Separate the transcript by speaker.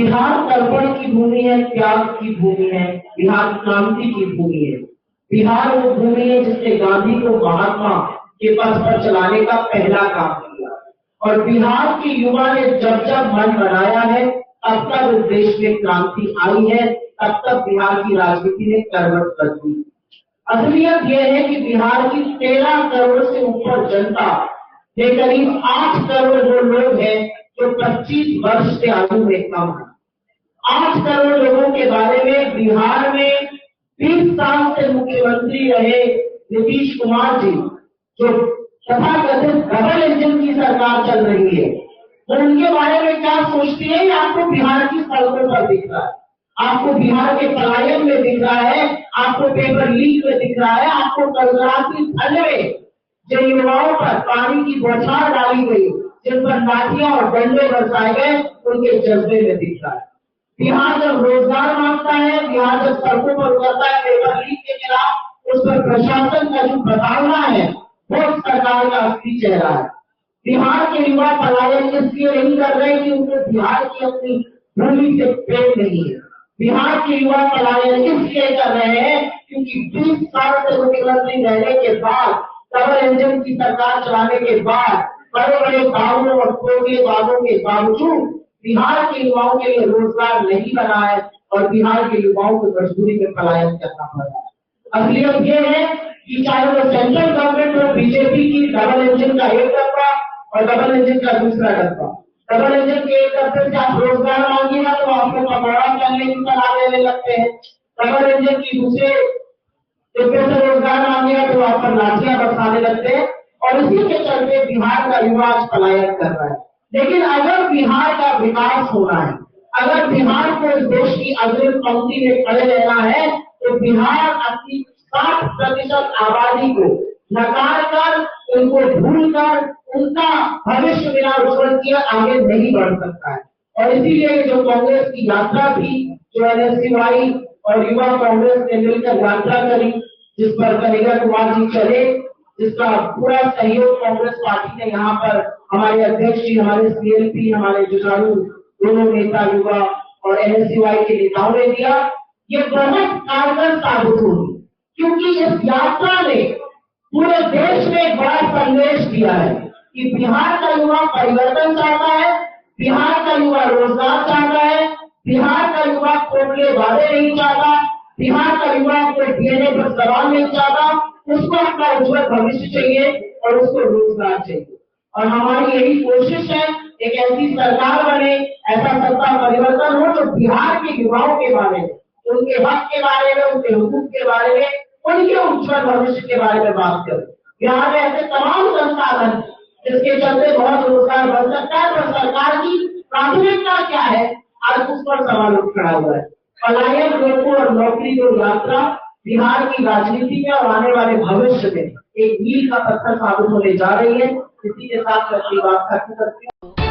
Speaker 1: बिहार तर्पण की भूमि है, त्याग की भूमि है, बिहार क्रांति की भूमि है। बिहार वो भूमि है जिसने गांधी को महात्मा के पथ पर चलाने का पहला काम किया। और बिहार के युवा ने जब जब मन बनाया है, तब तक इस देश में क्रांति आई है, तब तक बिहार की राजनीति ने करवट बदली। असलियत यह है कि बिहार की 13 करोड़ से ऊपर जनता के करीब 8 करोड़ वो लोग हैं जो 25 वर्ष से आयु में कम है। 8 करोड़ लोगों के बारे में बिहार में 20 साल से मुख्यमंत्री रहे नीतीश कुमार जी, जो तथाकथित डबल इंजन की सरकार चल रही है, तो उनके बारे में क्या सोचती है? आपको बिहार की सड़कों पर दिख रहा है, आपको बिहार के पलायन में दिख रहा है, आपको पेपर लीक में दिख रहा है, आपको कलराती ठंड में जिन युवाओं पर पानी की बौछार डाली गई, जिन पर लाठियां और डंडे बरसाए गए, उनके जज्बे में दिख रहा है। बिहार जब रोजगार मांगता है, बिहार जब सड़कों पर उतरता है पेपर लीक के खिलाफ, उस पर प्रशासन का जो बदलना है वो सरकार का असली चेहरा है। बिहार के युवा पलायन इसलिए नहीं कर रहे कि उनको बिहार की अपनी भूमि से प्रेम नहीं है। बिहार के युवा पलायन इसलिए कर रहे हैं क्योंकि 20 साल से मुख्यमंत्री रहने के बाद, डबल इंजन की सरकार चलाने के बाद, बड़े बड़े दावों और खोखले वादों के बावजूद बिहार के युवाओं के लिए रोजगार नहीं बना है और बिहार के युवाओं को मजबूरी में पलायन करना पड़ रहा है। असलियत ये है कि चाहे वो सेंट्रल गवर्नमेंट और बीजेपी की डबल इंजन का एक डब्बा और डबल इंजन का दूसरा डब्बा, डबल इंजन के एक डब्बे से आप रोजगार मांगिएगा तो आपको पकौड़ा करने की सलाह देने लगते हैं, डबल इंजन की दूसरे डब्बे से रोजगार मांगिएगा तो आप पर लाठियां बरसाने लगते हैं। और इसी के चलते बिहार का युवा आज पलायन कर रहा है। लेकिन अगर बिहार का विकास होना है, अगर बिहार को इस देश की अग्रिम पंक्ति में खड़े रहना है, तो बिहार अपनी 60% आबादी को नकार कर, उनको भूलकर, उनका भविष्य बिना उज्जवल किए आगे नहीं बढ़ सकता है। और इसीलिए जो कांग्रेस की यात्रा थी, जो NSCY और युवा कांग्रेस ने मिलकर यात्रा करी, जिस पर कन्हैया कुमार जी चले, जिसका पूरा सहयोग कांग्रेस पार्टी ने यहाँ पर हमारे अध्यक्ष जी, हमारे CLP, हमारे जुझारू दोनों नेता युवा और NSCY के नेताओं ने दिया, ये बहुत कारगर साबित होगी। क्योंकि इस यात्रा ने पूरे देश में एक बड़ा संदेश दिया है कि बिहार का युवा परिवर्तन चाहता है, बिहार का युवा रोजगार चाहता है, बिहार का युवा खोखले वादे नहीं चाहता, बिहार का युवा को DNA पर सवाल नहीं चाहता, उसको अपना उज्जवल भविष्य चाहिए और उसको रोजगार चाहिए। और हमारी यही कोशिश है, एक ऐसी सरकार बने, ऐसा सत्ता परिवर्तन हो जो बिहार के युवाओं के बारे में, उनके हक के बारे में, उनके हुकूक के बारे में, उनके उज्जवल भविष्य के बारे में बात करें। बिहार में ऐसे तमाम संसाधन जिसके चलते बहुत रोजगार बन सकता है, तो सरकार की प्राथमिकता क्या है, आज उस पर सवाल उठ खड़ा हुआ है। पलायन रोको और नौकरी को यात्रा बिहार की राजनीति में और आने वाले भविष्य में एक मील का पत्थर साबित होने जा रही है। इसी के साथ मैं अपनी बात खत्म करती हूँ।